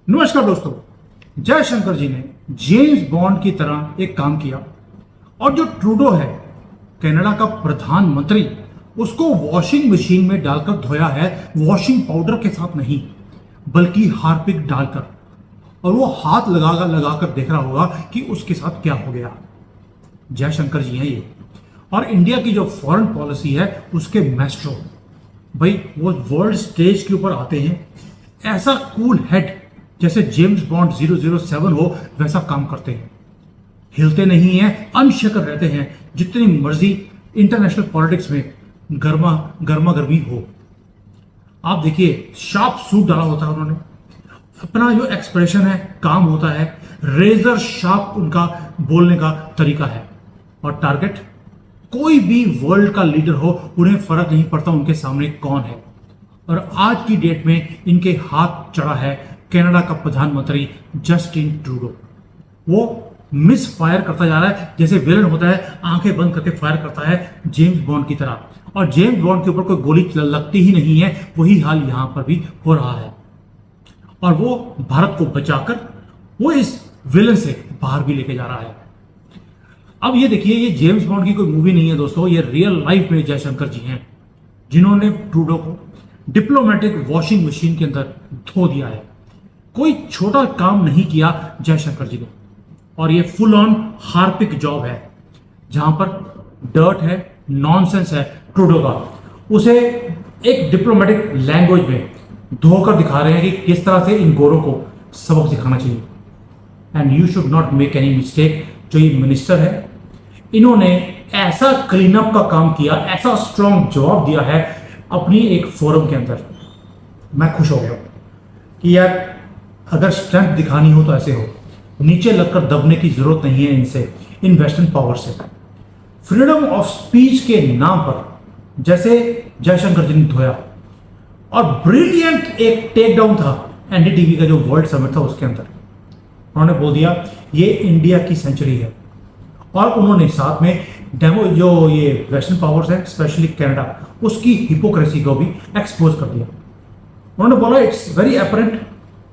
नमस्कार दोस्तों, जयशंकर जी ने जेम्स बॉन्ड की तरह एक काम किया और जो ट्रूडो है कनाडा का प्रधानमंत्री, उसको वॉशिंग मशीन में डालकर धोया है, वॉशिंग पाउडर के साथ नहीं बल्कि हार्पिक डालकर। और वो हाथ लगाकर देख रहा होगा कि उसके साथ क्या हो गया। जयशंकर जी हैं ये, और इंडिया की जो फॉरेन पॉलिसी है उसके मैस्ट्रो भाई, वो वर्ल्ड स्टेज के ऊपर आते हैं, ऐसा कूल हेड जैसे जेम्स बॉन्ड 007 हो वैसा काम करते हैं, हिलते नहीं हैं, अनशकल रहते हैं, जितनी मर्जी इंटरनेशनल पॉलिटिक्स में गर्मा गर्मी हो। आप देखिए, शार्प सूट डाला होता है उन्होंने, अपना जो एक्सप्रेशन है, काम होता है, रेजर शार्प उनका बोलने का तरीका है। और टारगेट कोई भी वर्ल्ड का लीडर हो, उन्हें फर्क नहीं पड़ता उनके सामने कौन है। और आज की डेट में इनके हाथ चढ़ा है कनाडा का प्रधानमंत्री जस्टिन ट्रूडो। वो मिस फायर करता जा रहा है, जैसे विलन होता है आंखें बंद करके फायर करता है जेम्स बॉन्ड की तरह, और जेम्स बॉन्ड के ऊपर कोई गोली लगती ही नहीं है। वही हाल यहां पर भी हो रहा है, और वो भारत को बचाकर वो इस विलन से बाहर भी लेके जा रहा है। अब ये देखिए, ये जेम्स बॉन्ड की कोई मूवी नहीं है दोस्तों, ये रियल लाइफ में जयशंकर जी हैं जिन्होंने ट्रूडो को डिप्लोमेटिक वॉशिंग मशीन के अंदर धो दिया है। कोई छोटा काम नहीं किया जयशंकर जी ने, और ये फुल ऑन हार्पिक जॉब है। जहां पर डर्ट है, नॉनसेंस है ट्रूडो का, उसे एक डिप्लोमेटिक लैंग्वेज में धोकर दिखा रहे हैं कि किस तरह से इन गोरों को सबक सिखाना चाहिए। And you should not make any mistake. जो ये मिनिस्टर है, इन्होंने ऐसा क्लीन अप का काम किया, ऐसा स्ट्रॉन्ग जवाब दिया है अपनी एक फोरम के अंदर। मैं खुश हो गया कि यार, अगर स्ट्रेंथ दिखानी हो तो ऐसे हो, नीचे लगकर दबने की जरूरत नहीं है इनसे, इन वेस्टर्न पावर से। फ्रीडम ऑफ स्पीच के नाम पर जैसे जयशंकर जी ने धोया, और ब्रिलियंट एक टेक डाउन था एनडीटीवी का जो वर्ल्ड समिट था उसके अंदर। उन्होंने बोल दिया ये इंडिया की सेंचुरी है, और उन्होंने साथ में डेमो जो ये वेस्टर्न पावर्स है, स्पेशली कनाडा, उसकी हिपोक्रेसी को भी एक्सपोज कर दिया। उन्होंने बोला इट्स वेरी अपरेंट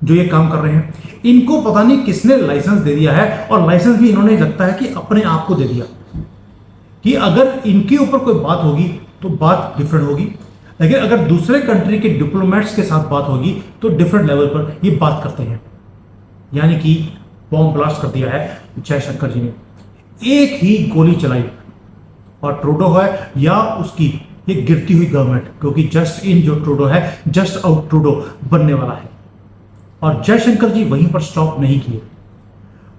जो ये काम कर रहे हैं, इनको पता नहीं किसने लाइसेंस दे दिया है, और लाइसेंस भी इन्होंने लगता है कि अपने आप को दे दिया कि अगर इनके ऊपर कोई बात होगी तो बात डिफरेंट होगी, लेकिन अगर दूसरे कंट्री के डिप्लोमेट्स के साथ बात होगी तो डिफरेंट लेवल पर ये बात करते हैं। यानी कि बॉम्ब ब्लास्ट कर दिया है जयशंकर जी ने, एक ही गोली चलाई, और ट्रूडो है या उसकी ये गिरती हुई गवर्नमेंट, क्योंकि जस्ट इन जो ट्रूडो है जस्ट आउट ट्रूडो बनने वाला है। और जयशंकर जी वहीं पर स्टॉप नहीं किए,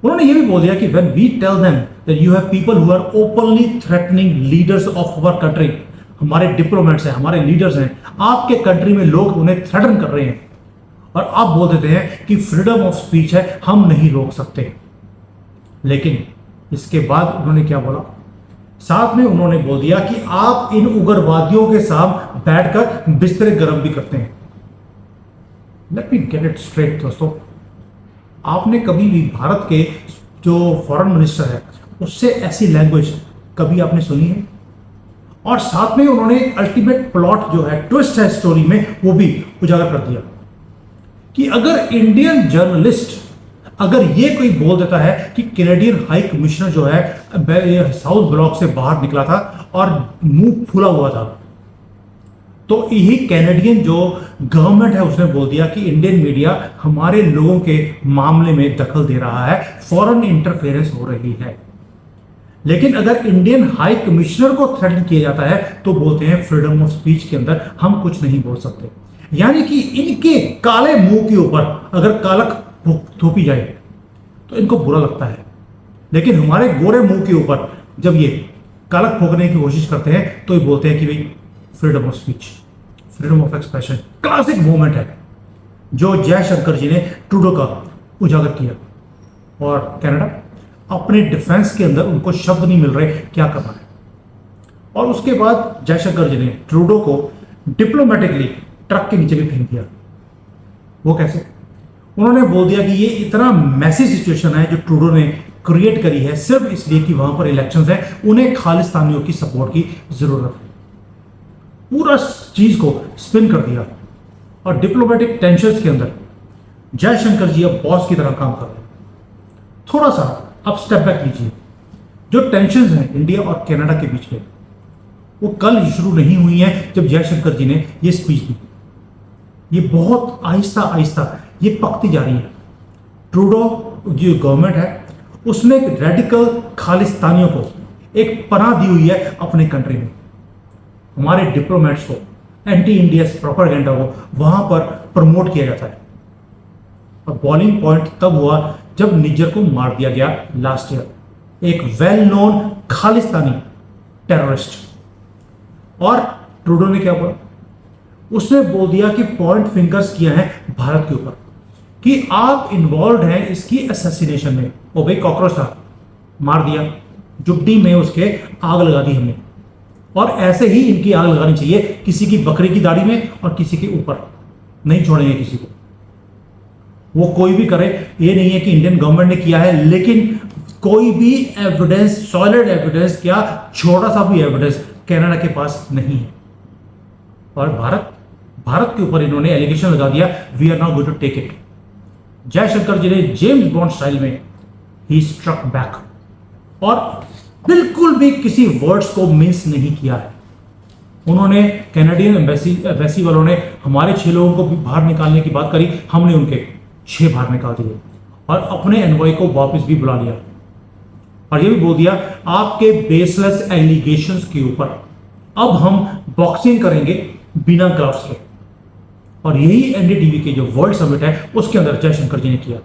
उन्होंने ये भी बोल दिया कि when we tell them that you have people who are openly threatening leaders of our country, हमारे डिप्लोमेट्स हैं, हमारे लीडर्स हैं, आपके कंट्री में लोग उन्हें थ्रेटन कर रहे हैं, और आप बोल देते हैं कि फ्रीडम ऑफ स्पीच है, हम नहीं रोक सकते। लेकिन इसके बाद उन्होंने क्या बोला, साथ में उन्होंने बोल दिया कि आप इन उग्रवादियों के साथ बैठकर बिस्तरे गर्म भी करते हैं। Let me get it straight दोस्तों, आपने कभी भी भारत के जो फॉरेन मिनिस्टर है उससे ऐसी लैंग्वेज कभी आपने सुनी है? और साथ में उन्होंने एक अल्टीमेट प्लॉट जो है, ट्विस्ट है स्टोरी में, वो भी उजागर कर दिया कि अगर इंडियन जर्नलिस्ट अगर ये कोई बोल देता है कि कैनेडियन हाई कमिश्नर जो है साउथ ब्लॉक से बाहर निकला था और मुंह फूला हुआ था, तो यही कैनेडियन जो गवर्नमेंट है उसने बोल दिया कि इंडियन मीडिया हमारे लोगों के मामले में दखल दे रहा है, फॉरेन इंटरफेरेंस हो रही है। लेकिन अगर इंडियन हाई कमिश्नर को थ्रेटन किया जाता है तो बोलते हैं फ्रीडम ऑफ स्पीच के अंदर हम कुछ नहीं बोल सकते। यानी कि इनके काले मुंह के ऊपर अगर कालक थोपी जाए तो इनको बुरा लगता है, लेकिन हमारे गोरे मुंह के ऊपर जब ये कालक फोकने की कोशिश करते हैं तो ये बोलते हैं कि भाई freedom of speech, freedom of expression. Classic moment है जो जयशंकर जी ने ट्रूडो का उजागर किया, और कनाडा अपने डिफेंस के अंदर उनको शब्द नहीं मिल रहे क्या करना है। और उसके बाद जयशंकर जी ने ट्रूडो को डिप्लोमेटिकली ट्रक के नीचे भी फेंक दिया। वो कैसे? उन्होंने बोल दिया कि ये इतना मैसी सिचुएशन है जो ट्रूडो ने क्रिएट करी है सिर्फ इसलिए कि वहां पर इलेक्शंस है, उन्हें खालिस्तानियों की सपोर्ट की जरूरत है। पूरा चीज को स्पिन कर दिया, और डिप्लोमेटिक टेंशंस के अंदर जयशंकर जी अब बॉस की तरह काम कर रहे हैं। थोड़ा सा अब स्टेप बैक लीजिए। जो टेंशन हैं इंडिया और कनाडा के बीच में, वो कल शुरू नहीं हुई है जब जयशंकर जी ने ये स्पीच दी। ये बहुत आहिस्ता आहिस्ता ये पकती जा रही है। ट्रूडो जो गवर्नमेंट है उसने रेडिकल खालिस्तानियों को एक पनाह दी हुई है अपने कंट्री में। हमारे डिप्लोमेट्स को, एंटी इंडिया प्रोपेगेंडा को वहां पर प्रमोट किया जाता है। और बॉलिंग पॉइंट तब हुआ जब निज्जर को मार दिया गया लास्ट ईयर, एक वेल नोन खालिस्तानी टेररिस्ट। और ट्रूडो ने क्या बोला? उसने बोल दिया कि पॉइंट फिंगर्स किया है भारत के ऊपर कि आप इन्वॉल्व हैं इसकी असैसिनेशन में। वो भाई कॉकरोच था, मार दिया, जुड्डी में उसके आग लगा दी हमने। और ऐसे ही इनकी आग लगानी चाहिए, किसी की बकरी की दाढ़ी में और किसी के ऊपर नहीं छोड़ेंगे किसी को। वो कोई भी करे, ये नहीं है कि इंडियन गवर्नमेंट ने किया है, लेकिन कोई भी एविडेंस, सॉलिड एविडेंस, क्या छोटा सा भी एविडेंस कनाडा के पास नहीं है। और भारत के ऊपर इन्होंने एलिगेशन लगा दिया, we are not going to take it. Jaishankar ji ने जेम्स बॉन्ड स्टाइल में ही स्ट्रक बैक और बिल्कुल भी किसी वर्ड्स को मिस नहीं किया है। उन्होंने कैनेडियन एम्बेसी वालों ने हमारे 6 लोगों को भी बाहर निकालने की बात करी, हमने उनके 6 बाहर निकाल दिए और अपने एनवॉय को वापस भी बुला लिया। और ये भी बोल दिया आपके बेसलेस एलिगेशंस के ऊपर अब हम बॉक्सिंग करेंगे बिना ग्लव्स के। और यही एनडीटीवी के जो वर्ल्ड समिट है उसके अंदर जयशंकर जी ने किया।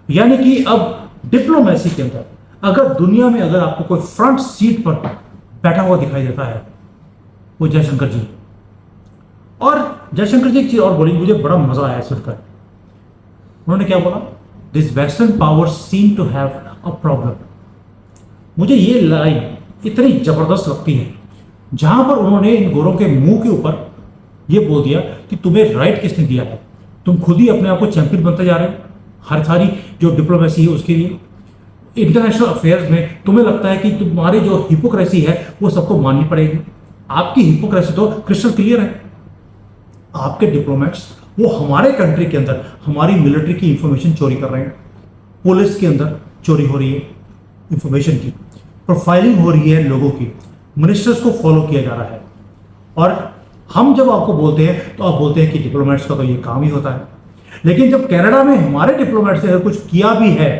यानी कि अब डिप्लोमेसी के अंदर अगर दुनिया में अगर आपको कोई फ्रंट सीट पर बैठा हुआ दिखाई देता है वो जयशंकर जी। और जयशंकर जी एक चीज और बोली, मुझे बड़ा मजा आया सुनकर। उन्होंने क्या बोला? This western powers seem to have a problem. मुझे ये लाइन इतनी जबरदस्त लगती है जहां पर उन्होंने इन गोरों के मुंह के ऊपर ये बोल दिया कि तुम्हें राइट किसने दिया है, तुम खुद ही अपने आप को चैंपियन बनते जा रहे हो हर सारी जो डिप्लोमेसी है उसके लिए। इंटरनेशनल अफेयर्स में तुम्हें लगता है कि तुम्हारी जो हिपोक्रेसी है वो सबको माननी पड़ेगी। आपकी हिपोक्रेसी तो क्रिस्टल क्लियर है। आपके डिप्लोमेट्स वो हमारे कंट्री के अंदर हमारी मिलिट्री की इंफॉर्मेशन चोरी कर रहे हैं, पुलिस के अंदर चोरी हो रही है इंफॉर्मेशन की, प्रोफाइलिंग हो रही है लोगों की, मिनिस्टर्स को फॉलो किया जा रहा है। और हम जब आपको बोलते हैं तो आप बोलते हैं कि डिप्लोमेट्स का तो ये काम ही होता है। लेकिन जब कनाडा में हमारे डिप्लोमेट्स ने अगर कुछ किया भी है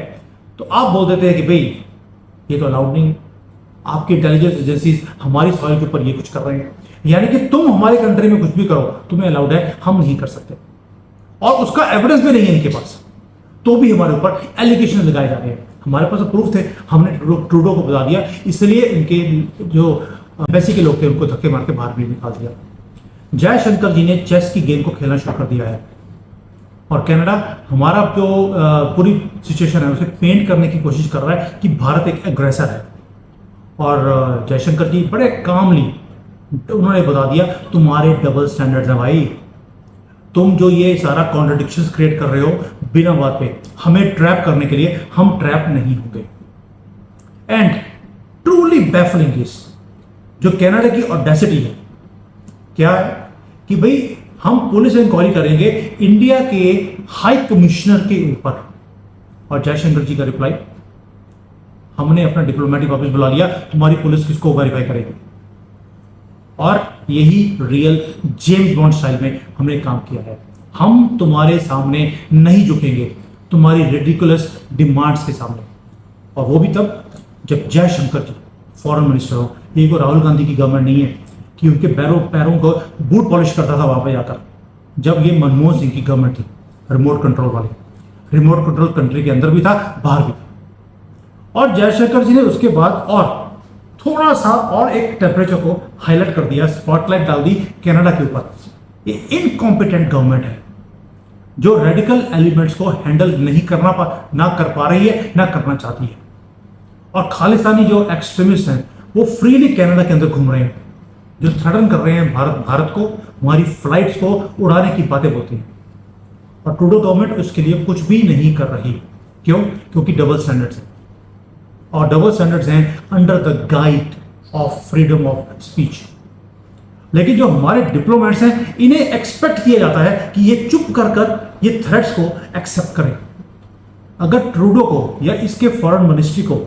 तो आप बोल देते हैं कि भाई ये तो अलाउड नहीं है, आपकी इंटेलिजेंस एजेंसीज हमारी सॉइल के ऊपर ये कुछ कर रहे हैं, यानी कि तुम हमारे कंट्री में कुछ भी करो तुम्हें अलाउड है, हम नहीं कर सकते। और उसका एविडेंस भी नहीं है इनके पास, तो भी हमारे ऊपर एलिगेशन लगाए जा रहे हैं। हमारे पास प्रूफ थे, हमने ट्रूडो को बता दिया, इसलिए इनके जो एम्बेसी के लोग थे उनको धक्के मार के बाहर भी निकाल दिया। जयशंकर जी ने चेस की गेम को खेलना शुरू कर दिया है और कनाडा हमारा जो पूरी सिचुएशन है उसे पेंट करने की कोशिश कर रहा है कि भारत एक एग्रेसर है। और जयशंकर जी बड़े कामली उन्होंने बता दिया तुम्हारे डबल स्टैंडर्ड्स हैं भाई, तुम जो ये सारा कॉन्ट्रडिक्शंस क्रिएट कर रहे हो बिना बात पे हमें ट्रैप करने के लिए, हम ट्रैप नहीं होंगे। एंड ट्रूली बैफलिंग इज जो कनाडा की ऑडेसिटी है क्या है कि भाई हम पुलिस इंक्वायरी करेंगे इंडिया के हाई कमिश्नर के ऊपर। और जयशंकर जी का रिप्लाई, हमने अपना डिप्लोमेटिक ऑफिस बुला लिया, तुम्हारी पुलिस किसको वेरीफाई करेगी। और यही रियल जेम्स बॉन्ड स्टाइल में हमने काम किया है। हम तुम्हारे सामने नहीं झुकेंगे तुम्हारी रेडिकुलस डिमांड्स के सामने। और वो भी तब जब जयशंकर जी फॉरेन मिनिस्टर हो। ये को राहुल गांधी की गवर्नमेंट नहीं है कि उनके पैरों को बूट पॉलिश करता था वहां पर जाकर। जब ये मनमोहन सिंह की गवर्नमेंट थी, रिमोट कंट्रोल वाली, रिमोट कंट्रोल कंट्री के अंदर भी था बाहर भी था। और जयशंकर जी ने उसके बाद और थोड़ा सा और एक टेम्परेचर को हाईलाइट कर दिया, स्पॉटलाइट डाल दी कनाडा के ऊपर। ये इनकॉम्पिटेंट गवर्नमेंट है जो रेडिकल एलिमेंट्स को हैंडल नहीं ना कर पा रही है, ना करना चाहती है। और खालिस्तानी जो एक्सट्रीमिस्ट हैं वो फ्रीली कनाडा के अंदर घूम रहे हैं, जो थ्रेटन कर रहे हैं भारत को, हमारी फ्लाइट्स को उड़ाने की बातें बोलते हैं। और ट्रूडो गवर्नमेंट उसके लिए कुछ भी नहीं कर रही। क्यों? क्योंकि डबल स्टैंडर्ड्स हैं, और डबल स्टैंडर्ड्स हैं under the guide of freedom of speech. लेकिन जो हमारे डिप्लोमेट्स हैं इन्हें एक्सपेक्ट किया जाता है कि ये चुप कर ये थ्रेट्स को एक्सेप्ट करें। अगर ट्रूडो को या इसके फॉरेन मिनिस्ट्री को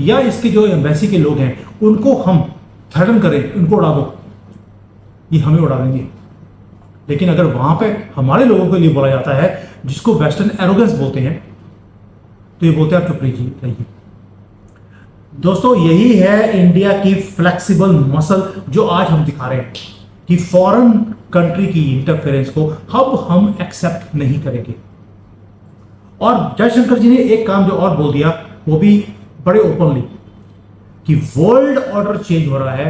या इसके जो एम्बेसी के लोग हैं उनको हम थ्रेटन करें, उनको उड़ा दो, ये हमें उड़ा देंगे। लेकिन अगर वहां पे हमारे लोगों के लिए बोला जाता है जिसको वेस्टर्न एरोगेंस बोलते हैं, तो ये बोलते हैं आप चुप रहिए। दोस्तों, यही है इंडिया की फ्लेक्सिबल मसल जो आज हम दिखा रहे हैं कि फॉरेन कंट्री की इंटरफेरेंस को अब हम एक्सेप्ट नहीं करेंगे। और जयशंकर जी ने एक काम जो और बोल दिया, वो भी बड़े ओपनली, कि वर्ल्ड ऑर्डर चेंज हो रहा है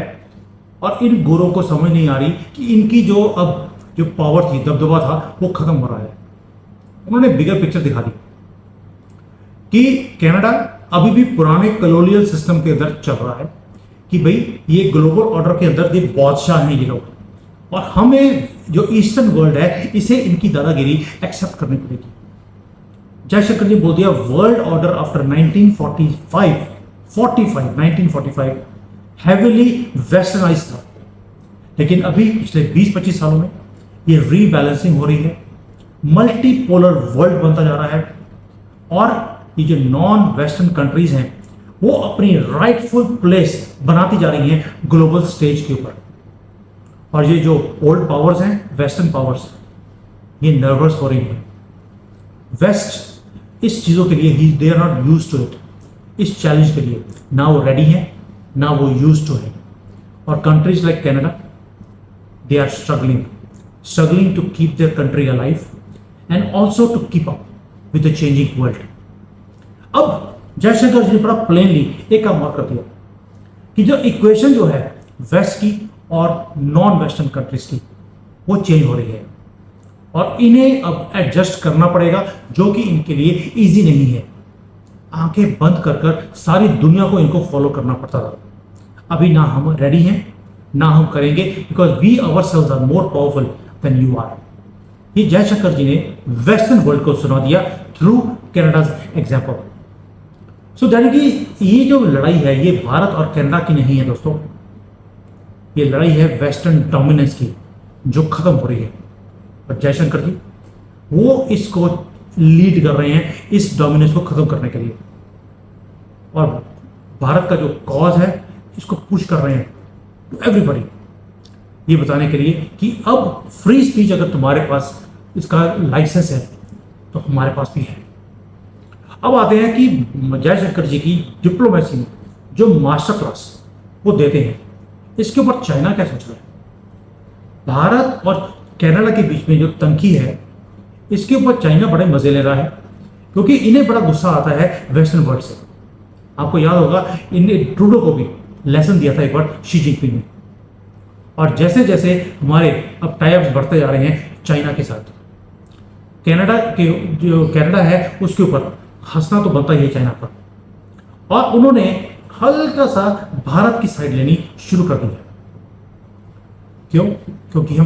और इन गोरों को समझ नहीं आ रही कि इनकी जो पावर थी, दबदबा था, वो खत्म हो रहा है। उन्होंने बिगर पिक्चर दिखा दी कि कनाडा अभी भी पुराने कॉलोनियल सिस्टम के अंदर चल रहा है कि भाई ये ग्लोबल ऑर्डर के अंदर ये बादशाह हैं ये लोग, और हमें जो ईस्टर्न वर्ल्ड है इसे इनकी दादागिरी एक्सेप्ट करनी पड़ेगी। जयशंकर जी बोल दिया world order after 1945 heavily westernize था, लेकिन अभी पिछले 20-25 सालों में ये रीबैलेंसिंग हो रही है, मल्टीपोलर वर्ल्ड बनता जा रहा है, और ये जो नॉन वेस्टर्न कंट्रीज हैं वो अपनी राइटफुल प्लेस बनाती जा रही हैं ग्लोबल स्टेज के ऊपर। और ये जो ओल्ड पावर्स हैं, वेस्टर्न पावर्स, ये नर्वस हो रही हैं। वेस्ट इस चीज़ों के लिए ही they are not used to it, इस चैलेंज के लिए ना वो रेडी हैं ना वो यूज टू है। और countries like Canada, they are struggling to keep their country alive and also to keep up with the changing world. अब जयशंकर जी ने बड़ा प्लेनली एक काम और कर दिया कि जो इक्वेशन जो है वेस्ट की और नॉन वेस्टर्न कंट्रीज की, वो चेंज हो रही है और इन्हें अब एडजस्ट करना पड़ेगा, जो कि इनके लिए इजी नहीं है। आंखें बंद कर कर सारी दुनिया को इनको फॉलो करना पड़ता था। अभी ना हम रेडी हैं ना हम करेंगे, because we ourselves are more powerful than you are. ये जयशंकर जी ने वेस्टर्न वर्ल्ड को सुना दिया थ्रू कनाडाज एग्जाम्पल। सो यानी कि ये जो लड़ाई है ये भारत और कनाडा की नहीं है दोस्तों, ये लड़ाई है वेस्टर्न डोमिनेंस की जो खत्म हो रही है। और जयशंकर जी वो इसको लीड कर रहे हैं इस डोमिनेंस को खत्म करने के लिए, और भारत का जो कॉज है इसको पुश कर रहे हैं टू एवरीबॉडी, ये बताने के लिए कि अब फ्री स्पीच अगर तुम्हारे पास इसका लाइसेंस है तो हमारे पास भी है। अब आते हैं कि जयशंकर जी की डिप्लोमेसी में जो मास्टर क्लास वो देते हैं, इसके ऊपर चाइना क्या सोच रहा है। भारत और कनाडा के बीच में जो तंखी है इसके ऊपर चाइना बड़े मजे ले रहा है, क्योंकि इन्हें बड़ा गुस्सा आता है वेस्टर्न वर्ल्ड से। आपको याद होगा इन्हें ट्रूडो को भी लेसन दिया था एक बार शी जिनपिंग ने, और जैसे जैसे हमारे अब टाइप्स बढ़ते जा रहे हैं चाइना के साथ, कनाडा के जो कनाडा है उसके ऊपर हंसना तो बनता ही है चाइना पर, और उन्होंने हल्का सा भारत की साइड लेनी शुरू कर दिया। क्यों? क्योंकि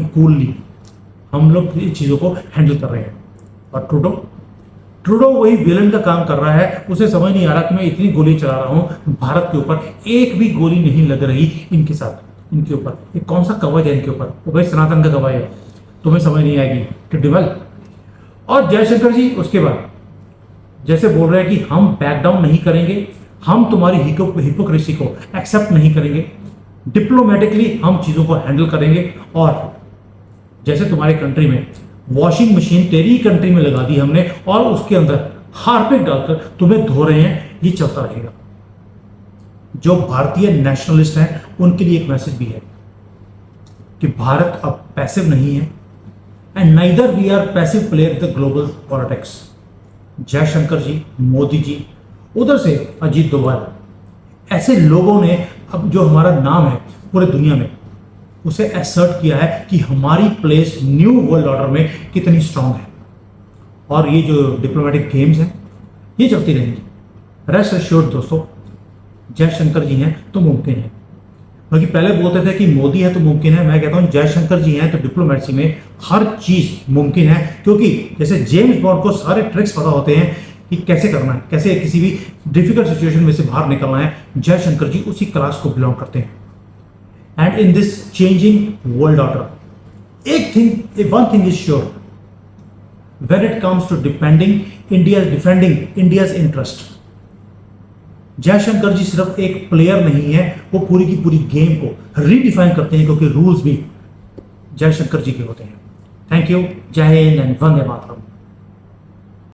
हम लोग इस चीज़ों को हैंडल कर रहे हैं। और ट्रूडो वही विलन का काम कर रहा है, उसे समझ नहीं आ रहा कि मैं इतनी गोली चला रहा हूं भारत के ऊपर, एक भी गोली नहीं लग रही इनके साथ, इनके ऊपर। ये कौन सा कवच है इनके ऊपर? वो भाई सनातन का कवच है, तुम्हें समझ नहीं आएगी टिड्डीमल। और जयशंकर जी उसके बाद जैसे बोल रहे हैं कि हम बैक डाउन नहीं करेंगे, हम तुम्हारी हिपोक्रेसी को एक्सेप्ट नहीं करेंगे, डिप्लोमेटिकली हम चीज़ों को हैंडल करेंगे, और जैसे तुम्हारी कंट्री में वॉशिंग मशीन तेरी कंट्री में लगा दी हमने और उसके अंदर हार्पिक डालकर तुम्हें धो रहे हैं, ये चलता रहेगा। जो भारतीय नेशनलिस्ट हैं उनके लिए एक मैसेज भी है कि भारत अब पैसिव नहीं है, and neither we are passive player in the global politics. Jaishankar ji, Modi ji, उधर से अजीत डोभाल, ऐसे लोगों ने अब जो हमारा नाम है पूरे दुनिया में उसे एसर्ट किया है कि हमारी प्लेस न्यू वर्ल्ड ऑर्डर में कितनी स्ट्रांग है। और ये जो डिप्लोमेटिक गेम्स हैं ये चलती रहेंगी। रेस्ट एश्योर्ड दोस्तों, जयशंकर जी हैं तो मुमकिन है। बाकी पहले बोलते थे कि मोदी है तो मुमकिन है, मैं कहता हूं जयशंकर जी हैं तो डिप्लोमेसी में हर चीज मुमकिन है, क्योंकि जैसे जेम्स बॉन्ड को सारे ट्रिक्स पता होते हैं कि कैसे करना है, कैसे किसी भी डिफिकल्ट सिचुएशन में से बाहर निकलना है। जयशंकर जी उसी क्लास को बिलोंग करते हैं। And in this changing world order, one thing is sure, when it comes to defending India's interest. Jaishankar ji सिर्फ एक प्लेयर नहीं है, वो पूरी की पूरी गेम को रीडिफाइन करते हैं, क्योंकि रूल्स भी जयशंकर जी के होते हैं। थैंक यू, जय हिंद एंड वंदे मातरम।